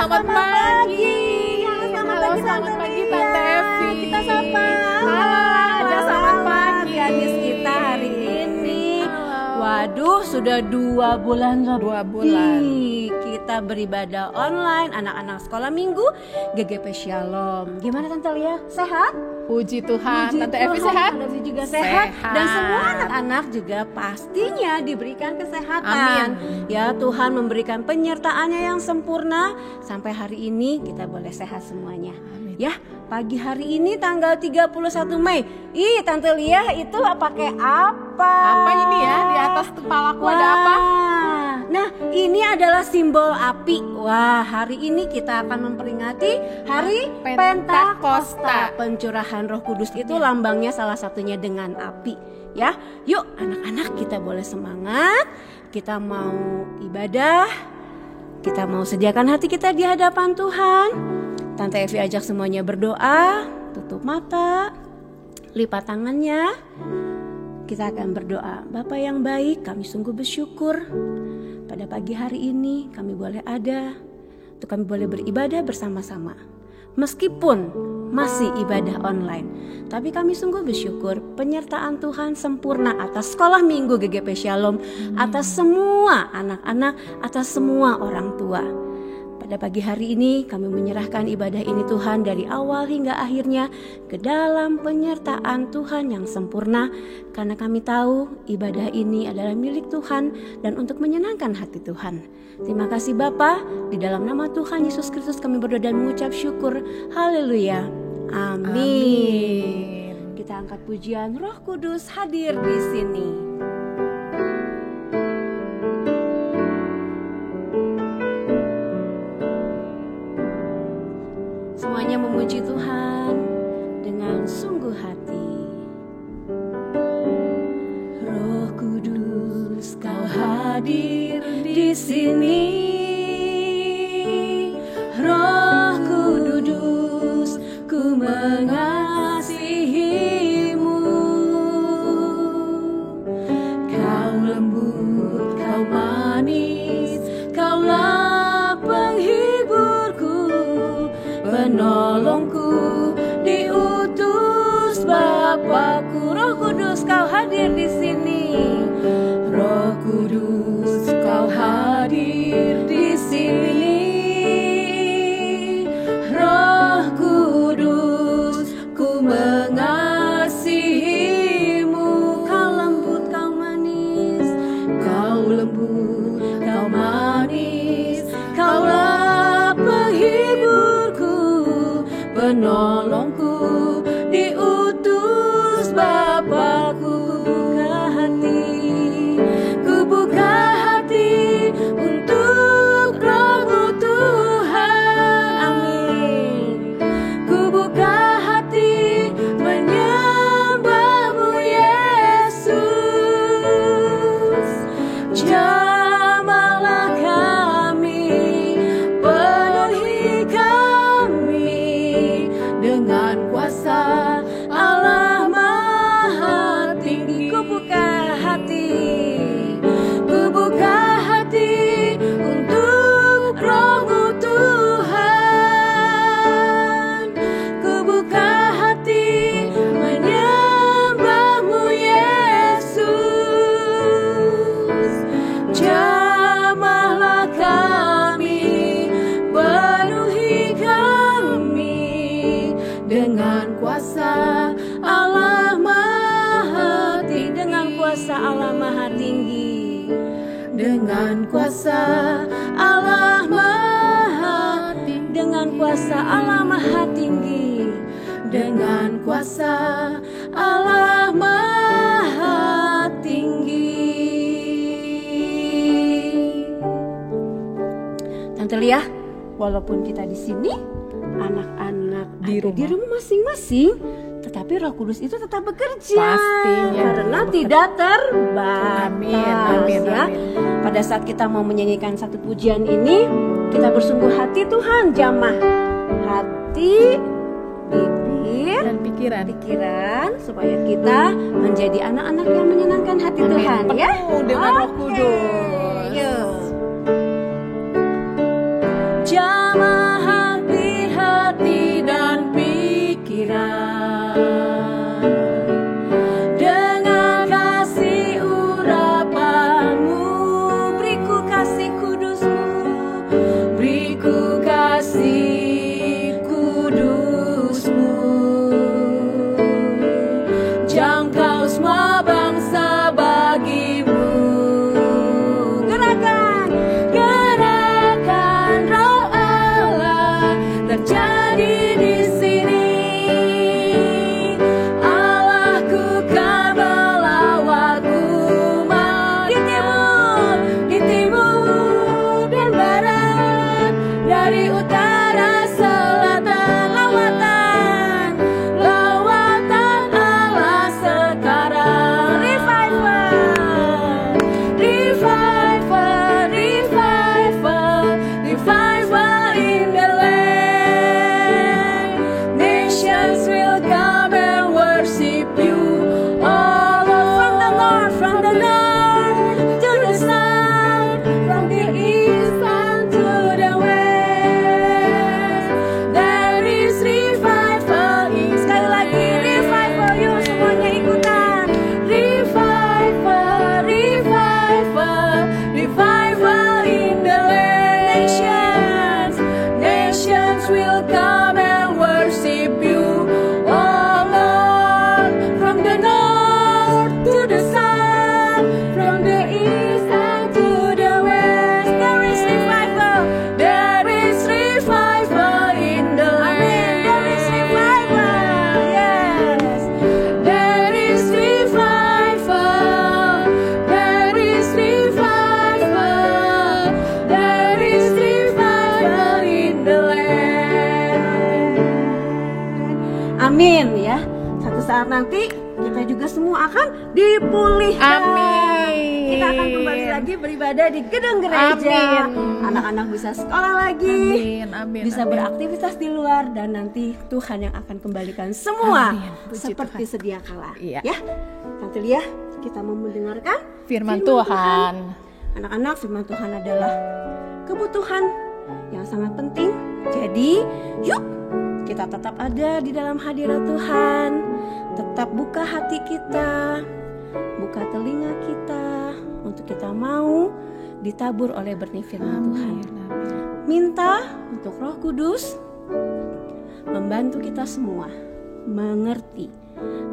selamat pagi. Halo, selamat pagi Tante Evi. Kita sapa. Halo, selamat pagi. Gadis kita hari ini. Waduh, sudah 2 bulan lebih. 2 bulan. Kita beribadah online, anak-anak sekolah minggu GGP Shalom. Gimana Tante Lia? Sehat? Puji Tuhan. Tante Evi Tuhan, sehat? Tante Evi juga sehat. Sehat. Dan semua anak-anak juga pastinya diberikan kesehatan. Amin. Ya, Tuhan memberikan penyertaannya yang sempurna. Sampai hari ini kita boleh sehat semuanya. Amin. Ya, pagi hari ini tanggal 31 Mei. Ih, Tante Lia itu pakai apa? Apa ini ya? Di atas kepalaku ada apa? Nah, ini adalah simbol api. Wah, hari ini kita akan memperingati Hari Pentakosta. Pencurahan Roh Kudus itu lambangnya salah satunya dengan api. Ya, yuk anak-anak kita boleh semangat. Kita mau ibadah. Kita mau sediakan hati kita di hadapan Tuhan. Tante Evi ajak semuanya berdoa. Tutup mata, lipat tangannya. Kita akan berdoa. Bapa yang baik, kami sungguh bersyukur pada pagi hari ini kami boleh ada untuk kami boleh beribadah bersama-sama. Meskipun masih ibadah online, tapi kami sungguh bersyukur penyertaan Tuhan sempurna atas sekolah minggu GGP Shalom, atas semua anak-anak, atas semua orang tua. Pada pagi hari ini kami menyerahkan ibadah ini Tuhan dari awal hingga akhirnya ke dalam penyertaan Tuhan yang sempurna, karena kami tahu ibadah ini adalah milik Tuhan dan untuk menyenangkan hati Tuhan. Terima kasih Bapa, di dalam nama Tuhan Yesus Kristus kami berdoa dan mengucap syukur. Haleluya. Amin. Kita angkat pujian, Roh Kudus hadir di sini. Semuanya memuji Tuhan dengan sungguh hati. Roh Kudus, Kau hadir di sini. Roh Kudus, ku mengasihimu. Kau lembut, Kau manis, Kaulah penghiburku, penolongku, diutus Bapakku. Roh Kudus, Kau hadir di sini. Roh Kudus, Kau hadir di sini. Roh Kudus, ku mengasihimu. Kau lembut, Kau manis, Kau lembut, Kau manis, Kaulah penghiburku, penolongku, diutus Bapakku. Buka hati untuk Roh-Mu Tuhan. Amin. Ku buka hati menyembah-Mu Yesus. Jamahlah kami, penuhi kami dengan kuasa Allah Maha Tinggi. Ku buka hati, ku buka hati untuk Roh-Mu Tuhan. Ku buka hati menyembah-Mu Yesus. Jamahlah kami, penuhi kami dengan kuasa Allah Maha Tinggi. Dengan kuasa Allah Maha Tinggi. Dengan kuasa Allah Maha Tinggi. Dengan kuasa Allah Maha Tinggi. Dengan kuasa Allah Maha Tinggi. Tante Lia, walaupun kita di sini, anak-anak Di ada di rumah. rumah masing-masing, tetapi Roh Kudus itu tetap bekerja. Pastinya karena bekerja. tidak terbatas. Amin, Ya. amin. Pada saat kita mau menyanyikan satu pujian ini, kita bersungguh hati Tuhan, jamah hati, bibir, Dan pikiran. pikiran, supaya kita menjadi anak-anak yang menyenangkan hati Amin. Tuhan. Ya, Penuh dengan Roh Oke. Kudus. Yuk. Jamah saat nanti kita juga semua akan dipulihkan. Amin. Kita akan kembali lagi beribadah di gedung gereja. Amin. Anak-anak bisa sekolah lagi. Amin. Bisa Amin. beraktivitas di luar, dan nanti Tuhan yang akan kembalikan semua Amin. Puji seperti Tuhan. sedia kala. Iya. Ya, Tante Lia, kita mau mendengarkan Firman Tuhan. Anak-anak, firman Tuhan adalah kebutuhan yang sangat penting. Jadi, yuk kita tetap ada di dalam hadirat Tuhan. Tetap buka hati kita, buka telinga kita, untuk kita mau ditabur oleh benih firman Tuhan. Minta untuk Roh Kudus membantu kita semua mengerti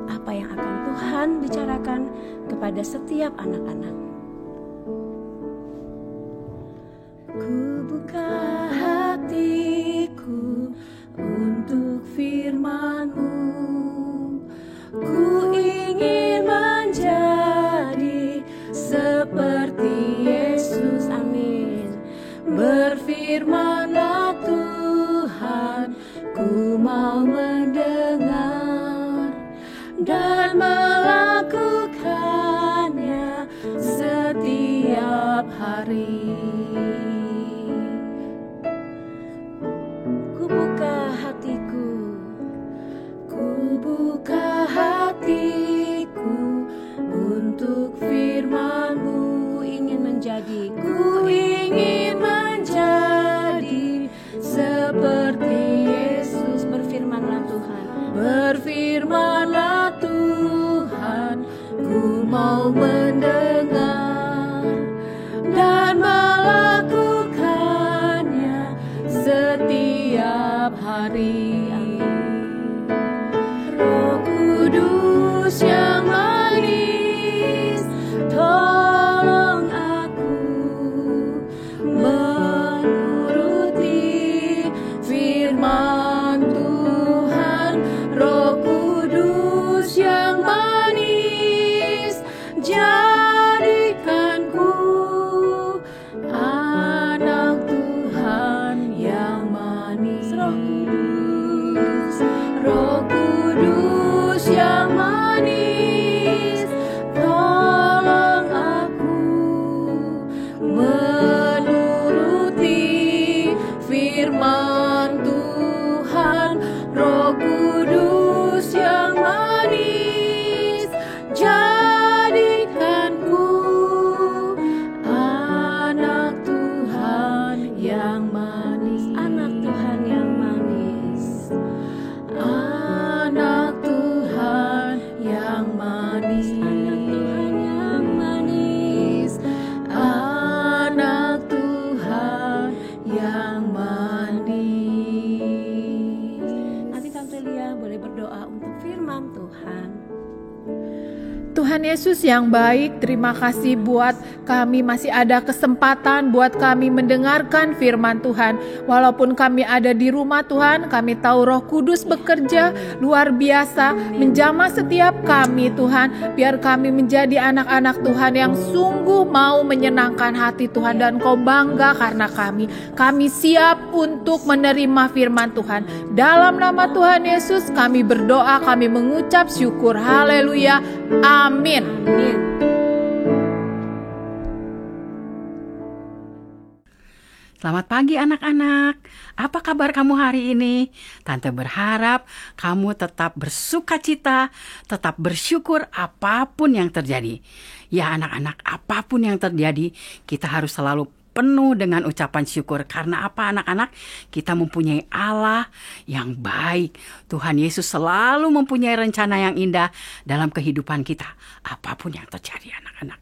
apa yang akan Tuhan bicarakan kepada setiap anak-anak. Ku buka hatiku untuk firman-Mu. Ku ingin menjadi seperti Yesus. Amin. Berfirman-Lah Tuhan, ku mau mendengar dan melakukannya setiap hari. Ku buka hatiku, ku buka hatiku untuk firman-Mu. Ingin menjadi, ku ingin menjadi seperti Yesus. Berfirman-Lah Tuhan, berfirman-Lah Tuhan, ku mau mendengar dan melakukannya setiap hari. Roh Kudus yang manis, tolong aku menuruti firman Tuhan. Roh Kudus yang manis, jadikanku anak Tuhan yang manis. Roh Kudus yang manis, tolong aku menuruti firman Tuhan. Roh Kudus yang manis, jadikanku anak Tuhan yang manis. Anak Tuhan yang manis, anak Tuhan yang manis, anak Tuhan yang manis. Nanti Tante Lia boleh berdoa untuk firman Tuhan. Tuhan Yesus yang baik, terima kasih buat kami masih ada kesempatan buat kami mendengarkan firman Tuhan. Walaupun kami ada di rumah Tuhan, kami tahu Roh Kudus bekerja luar biasa menjamah setiap kami Tuhan. Biar kami menjadi anak-anak Tuhan yang sungguh mau menyenangkan hati Tuhan, dan Kau bangga karena kami. Kami siap untuk menerima firman Tuhan. Dalam nama Tuhan Yesus kami berdoa, kami mengucap syukur. Haleluya. Amin. Amin. Selamat pagi anak-anak. Apa kabar kamu hari ini? Tante berharap kamu tetap bersukacita, tetap bersyukur apapun yang terjadi. Ya anak-anak, apapun yang terjadi, kita harus selalu penuh dengan ucapan syukur. Karena apa anak-anak? Kita mempunyai Allah yang baik. Tuhan Yesus selalu mempunyai rencana yang indah dalam kehidupan kita. Apapun yang terjadi anak-anak.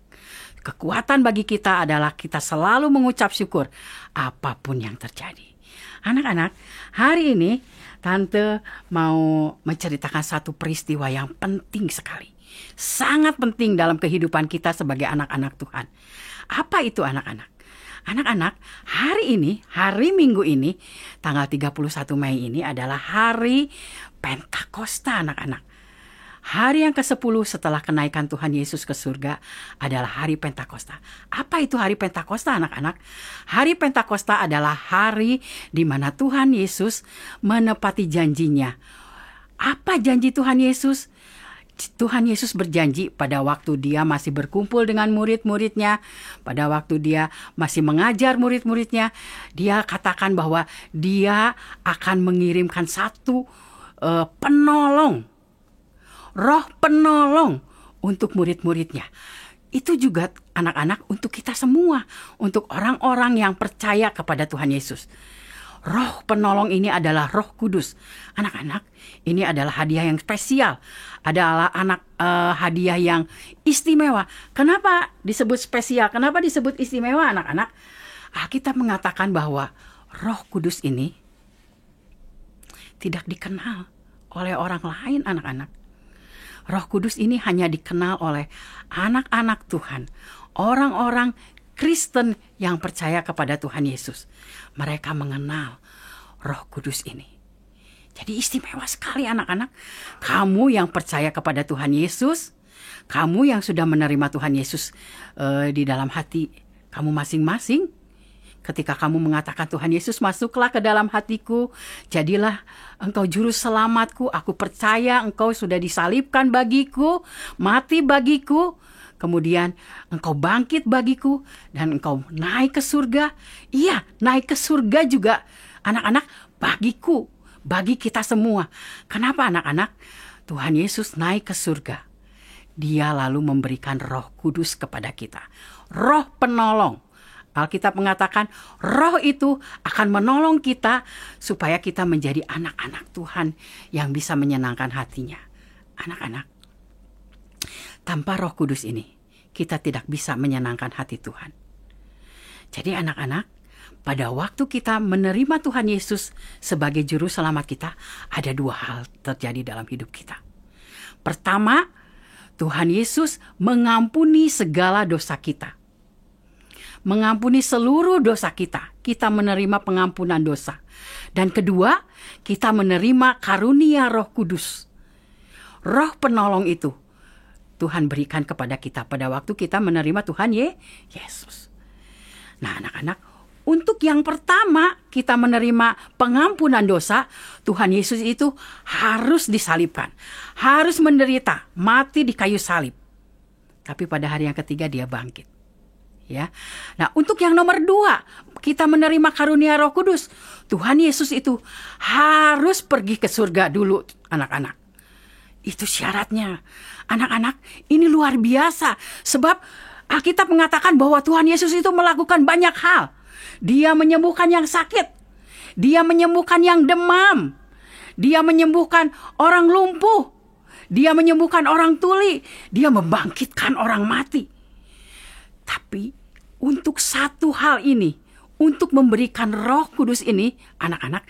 Kekuatan bagi kita adalah kita selalu mengucap syukur apapun yang terjadi. Anak-anak, hari ini Tante mau menceritakan satu peristiwa yang penting sekali. Sangat penting dalam kehidupan kita sebagai anak-anak Tuhan. Apa itu anak-anak? Anak-anak, hari ini, hari Minggu ini, tanggal 31 Mei ini adalah hari Pentakosta anak-anak. Hari yang ke-10 setelah kenaikan Tuhan Yesus ke surga adalah hari Pentakosta. Apa itu hari Pentakosta anak-anak? Hari Pentakosta adalah hari di mana Tuhan Yesus menepati janjinya. Apa janji Tuhan Yesus? Tuhan Yesus berjanji pada waktu dia masih berkumpul dengan murid-muridnya, pada waktu dia masih mengajar murid-muridnya, dia katakan bahwa dia akan mengirimkan satu penolong, roh penolong untuk murid-muridnya. Itu juga anak-anak untuk kita semua, untuk orang-orang yang percaya kepada Tuhan Yesus. Roh penolong ini adalah Roh Kudus. Anak-anak, ini adalah hadiah yang spesial. Adalah hadiah yang istimewa. Kenapa disebut spesial? Kenapa disebut istimewa, anak-anak? Alkitab mengatakan bahwa Roh Kudus ini tidak dikenal oleh orang lain, anak-anak. Roh Kudus ini hanya dikenal oleh anak-anak Tuhan, orang-orang Kristen yang percaya kepada Tuhan Yesus. Mereka mengenal Roh Kudus ini. Jadi istimewa sekali anak-anak. Kamu yang percaya kepada Tuhan Yesus, kamu yang sudah menerima Tuhan Yesus di dalam hati kamu masing-masing. Ketika kamu mengatakan, Tuhan Yesus, masuklah ke dalam hatiku, jadilah engkau juru selamatku, aku percaya engkau sudah disalibkan bagiku, mati bagiku, kemudian engkau bangkit bagiku, dan engkau naik ke surga. Iya, naik ke surga juga, anak-anak, bagiku, bagi kita semua. Kenapa anak-anak? Tuhan Yesus naik ke surga. Dia lalu memberikan Roh Kudus kepada kita. Roh penolong. Alkitab mengatakan roh itu akan menolong kita supaya kita menjadi anak-anak Tuhan yang bisa menyenangkan hatinya. Anak-anak, tanpa Roh Kudus ini kita tidak bisa menyenangkan hati Tuhan. Jadi anak-anak, pada waktu kita menerima Tuhan Yesus sebagai juru selamat kita, ada dua hal terjadi dalam hidup kita. Pertama, Tuhan Yesus mengampuni segala dosa kita. Mengampuni seluruh dosa kita. Kita menerima pengampunan dosa. Dan kedua, kita menerima karunia Roh Kudus. Roh penolong itu Tuhan berikan kepada kita pada waktu kita menerima Tuhan Yesus. Nah anak-anak, untuk yang pertama kita menerima pengampunan dosa, Tuhan Yesus itu harus disalibkan. Harus menderita, mati di kayu salib. Tapi pada hari yang ketiga dia bangkit. Ya. Nah, untuk yang nomor 2, kita menerima karunia Roh Kudus. Tuhan Yesus itu harus pergi ke surga dulu, anak-anak. Itu syaratnya. Anak-anak, ini luar biasa. Sebab Alkitab mengatakan bahwa Tuhan Yesus itu melakukan banyak hal. Dia menyembuhkan yang sakit. Dia menyembuhkan yang demam. Dia menyembuhkan orang lumpuh. Dia menyembuhkan orang tuli. Dia membangkitkan orang mati. Tapi untuk satu hal ini, untuk memberikan Roh Kudus ini, anak-anak,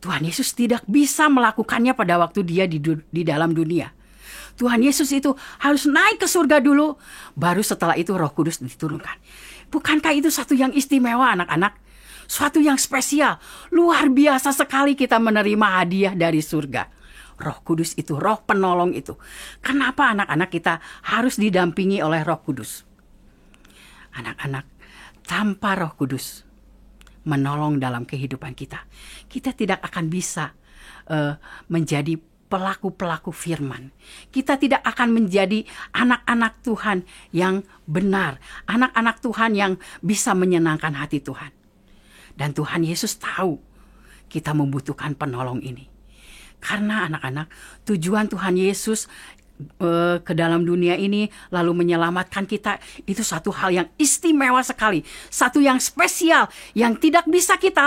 Tuhan Yesus tidak bisa melakukannya pada waktu dia di dalam dunia. Tuhan Yesus itu harus naik ke surga dulu, baru setelah itu Roh Kudus diturunkan. Bukankah itu satu yang istimewa, anak-anak? Suatu yang spesial, luar biasa sekali kita menerima hadiah dari surga. Roh Kudus itu, Roh penolong itu. Kenapa anak-anak kita harus didampingi oleh Roh Kudus? Anak-anak, tanpa Roh Kudus menolong dalam kehidupan kita, kita tidak akan bisa menjadi pelaku-pelaku firman. Kita tidak akan menjadi anak-anak Tuhan yang benar, anak-anak Tuhan yang bisa menyenangkan hati Tuhan. Dan Tuhan Yesus tahu kita membutuhkan penolong ini. Karena anak-anak, tujuan Tuhan Yesus ke dalam dunia ini lalu menyelamatkan kita, itu satu hal yang istimewa sekali, satu yang spesial yang tidak bisa kita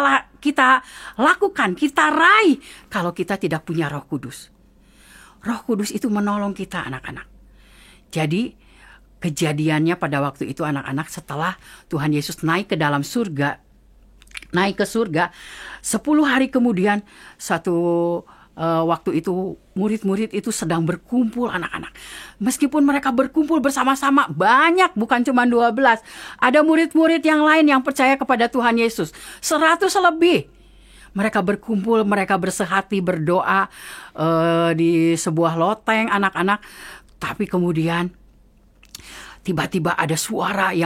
lakukan, kita raih kalau kita tidak punya Roh Kudus. Roh Kudus itu menolong kita, anak-anak. Jadi kejadiannya pada waktu itu, anak-anak, setelah Tuhan Yesus naik ke dalam surga, naik ke surga, 10 hari kemudian waktu itu murid-murid itu sedang berkumpul, anak-anak. Meskipun mereka berkumpul bersama-sama banyak, bukan cuma 12. Ada murid-murid yang lain yang percaya kepada Tuhan Yesus, 100 lebih. Mereka berkumpul, mereka bersehati berdoa di sebuah loteng, anak-anak. Tapi kemudian tiba-tiba ada suara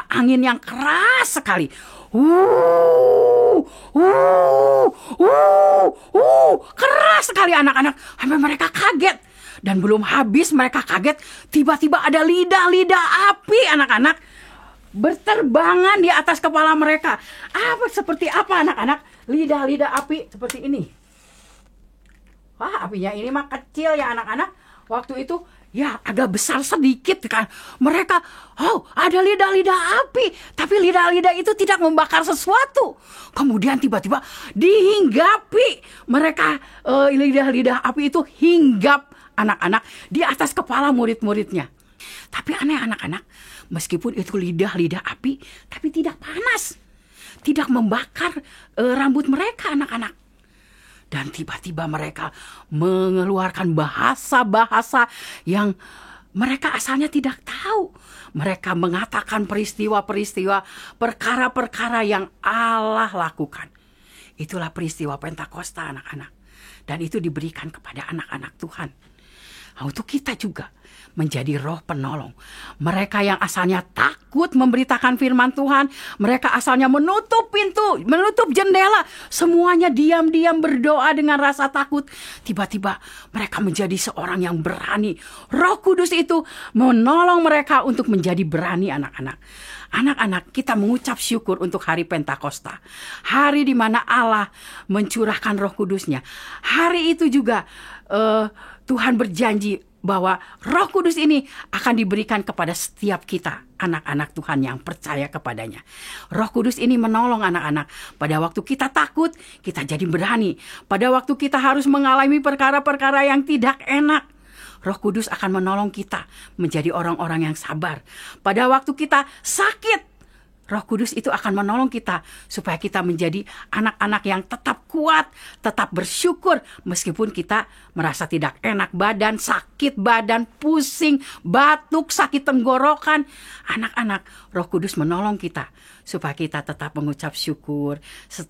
angin yang keras sekali. Keras sekali, anak-anak. Sampai mereka kaget. Dan belum habis mereka kaget, tiba-tiba ada lidah-lidah api anak-anak berterbangan di atas kepala mereka. Seperti apa anak-anak? Lidah-lidah api seperti ini. Wah, apinya ini mah kecil ya anak-anak. Waktu itu ya agak besar sedikit kan. Mereka, ada lidah-lidah api. Tapi lidah-lidah itu tidak membakar sesuatu. Kemudian tiba-tiba dihinggapi. Mereka, lidah-lidah api itu hinggap anak-anak di atas kepala murid-muridnya. Tapi aneh anak-anak, meskipun itu lidah-lidah api, tapi tidak panas. Tidak membakar rambut mereka anak-anak. Dan tiba-tiba mereka mengeluarkan bahasa-bahasa yang mereka asalnya tidak tahu. Mereka mengatakan peristiwa-peristiwa, perkara-perkara yang Allah lakukan. Itulah peristiwa Pentakosta anak-anak. Dan itu diberikan kepada anak-anak Tuhan. Untuk kita juga menjadi roh penolong. Mereka yang asalnya takut memberitakan firman Tuhan, mereka asalnya menutup pintu, menutup jendela, semuanya diam-diam berdoa dengan rasa takut. Tiba-tiba mereka menjadi seorang yang berani. Roh Kudus itu menolong mereka untuk menjadi berani anak-anak. Anak-anak, kita mengucap syukur untuk hari Pentakosta. Hari di mana Allah mencurahkan Roh Kudusnya. Hari itu juga Tuhan berjanji bahwa Roh Kudus ini akan diberikan kepada setiap kita, anak-anak Tuhan yang percaya kepadanya. Roh Kudus ini menolong anak-anak. Pada waktu kita takut, kita jadi berani. Pada waktu kita harus mengalami perkara-perkara yang tidak enak, Roh Kudus akan menolong kita menjadi orang-orang yang sabar. Pada waktu kita sakit, Roh Kudus itu akan menolong kita supaya kita menjadi anak-anak yang tetap kuat, tetap bersyukur meskipun kita merasa tidak enak badan, sakit badan, pusing, batuk, sakit tenggorokan. Anak-anak, Roh Kudus menolong kita supaya kita tetap mengucap syukur,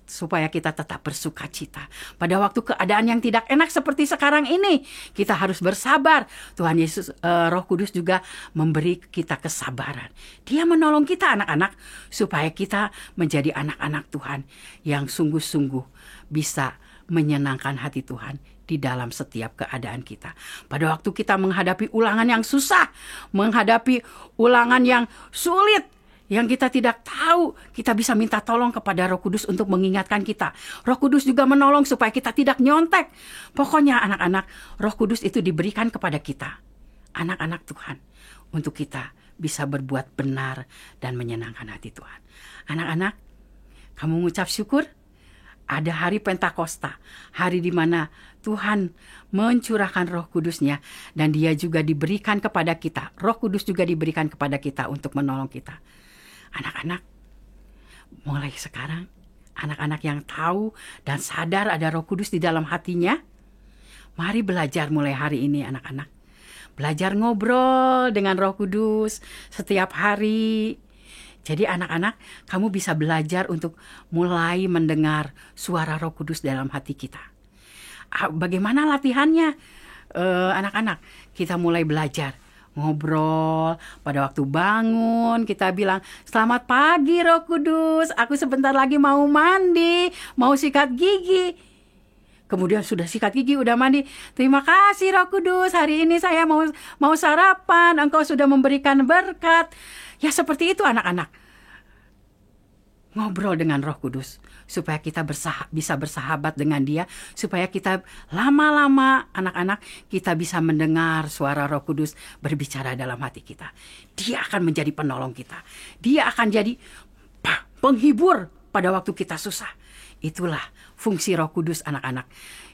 supaya kita tetap bersuka cita. Pada waktu keadaan yang tidak enak seperti sekarang ini, kita harus bersabar. Tuhan Yesus, Roh Kudus juga memberi kita kesabaran. Dia menolong kita anak-anak supaya kita menjadi anak-anak Tuhan yang sungguh-sungguh bisa menyenangkan hati Tuhan di dalam setiap keadaan kita. Pada waktu kita menghadapi ulangan yang susah, menghadapi ulangan yang sulit, yang kita tidak tahu, kita bisa minta tolong kepada Roh Kudus untuk mengingatkan kita. Roh Kudus juga menolong supaya kita tidak nyontek. Pokoknya anak-anak, Roh Kudus itu diberikan kepada kita, anak-anak Tuhan, untuk kita bisa berbuat benar dan menyenangkan hati Tuhan. Anak-anak, kamu mengucap syukur? Ada hari Pentakosta, hari di mana Tuhan mencurahkan Roh Kudusnya, dan Dia juga diberikan kepada kita. Roh Kudus juga diberikan kepada kita untuk menolong kita. Anak-anak, mulai sekarang, anak-anak yang tahu dan sadar ada Roh Kudus di dalam hatinya, mari belajar mulai hari ini anak-anak. Belajar ngobrol dengan Roh Kudus setiap hari. Jadi anak-anak, kamu bisa belajar untuk mulai mendengar suara Roh Kudus dalam hati kita. Bagaimana latihannya? Anak-anak, kita mulai belajar ngobrol. Pada waktu bangun, kita bilang, "Selamat pagi Roh Kudus, aku sebentar lagi mau mandi, mau sikat gigi." Kemudian sudah sikat gigi, udah mandi, "Terima kasih Roh Kudus, hari ini saya mau sarapan, Engkau sudah memberikan berkat." Ya seperti itu anak-anak. Ngobrol dengan Roh Kudus supaya kita bisa bersahabat dengan Dia, supaya kita lama-lama anak-anak kita bisa mendengar suara Roh Kudus berbicara dalam hati kita. Dia akan menjadi penolong kita. Dia akan jadi penghibur pada waktu kita susah. Itulah fungsi Roh Kudus anak-anak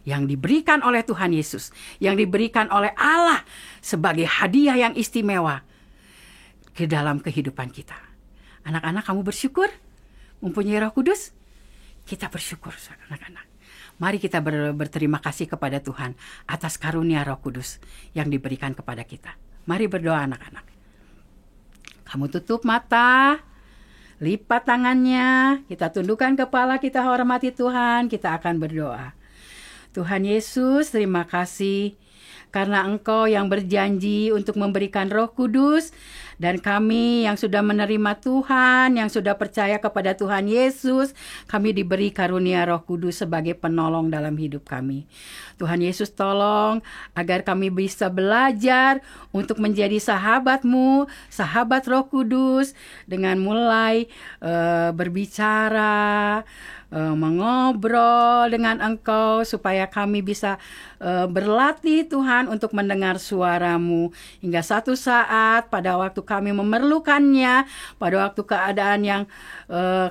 yang diberikan oleh Tuhan Yesus, yang diberikan oleh Allah sebagai hadiah yang istimewa ke dalam kehidupan kita. Anak-anak, kamu bersyukur mempunyai Roh Kudus? Kita bersyukur anak-anak. Mari kita berterima kasih kepada Tuhan atas karunia Roh Kudus yang diberikan kepada kita. Mari berdoa anak-anak. Kamu tutup mata, lipat tangannya, kita tundukkan kepala, kita hormati Tuhan, kita akan berdoa. Tuhan Yesus, terima kasih karena Engkau yang berjanji untuk memberikan Roh Kudus Dan kami yang sudah menerima Tuhan, yang sudah percaya kepada Tuhan Yesus, kami diberi karunia Roh Kudus sebagai penolong dalam hidup kami. Tuhan Yesus tolong agar kami bisa belajar untuk menjadi sahabat-Mu, sahabat Roh Kudus, dengan mulai berbicara, mengobrol dengan Engkau, supaya kami bisa berlatih Tuhan untuk mendengar suara-Mu, hingga satu saat pada waktu kami memerlukannya, pada waktu keadaan yang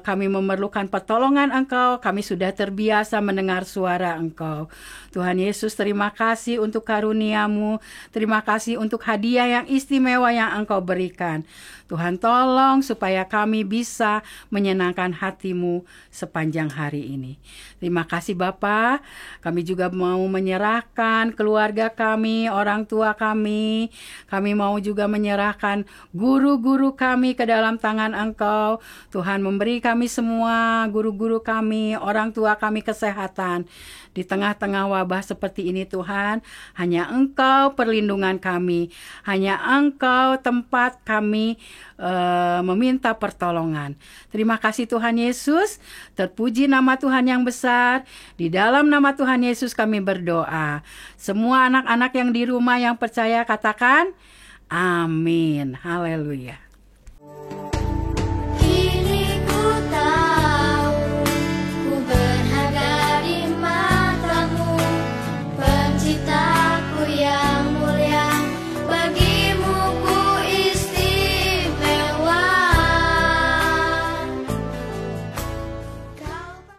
kami memerlukan pertolongan Engkau, kami sudah terbiasa mendengar suara Engkau. Tuhan Yesus, terima kasih untuk karunia-Mu, terima kasih untuk hadiah yang istimewa yang Engkau berikan. Tuhan tolong supaya kami bisa menyenangkan hati-Mu sepanjang hari ini. Terima kasih Bapa. Kami juga mau menyerahkan keluarga kami, orang tua kami. Kami mau juga menyerahkan guru-guru kami ke dalam tangan Engkau. Tuhan, memberi kami semua, guru-guru kami, orang tua kami, kesehatan. Di tengah-tengah wabah seperti ini Tuhan, hanya Engkau perlindungan kami, hanya Engkau tempat kami meminta pertolongan. Terima kasih Tuhan Yesus, terpuji nama Tuhan yang besar. Di dalam nama Tuhan Yesus kami berdoa. Semua anak-anak yang di rumah yang percaya katakan amin. Haleluya.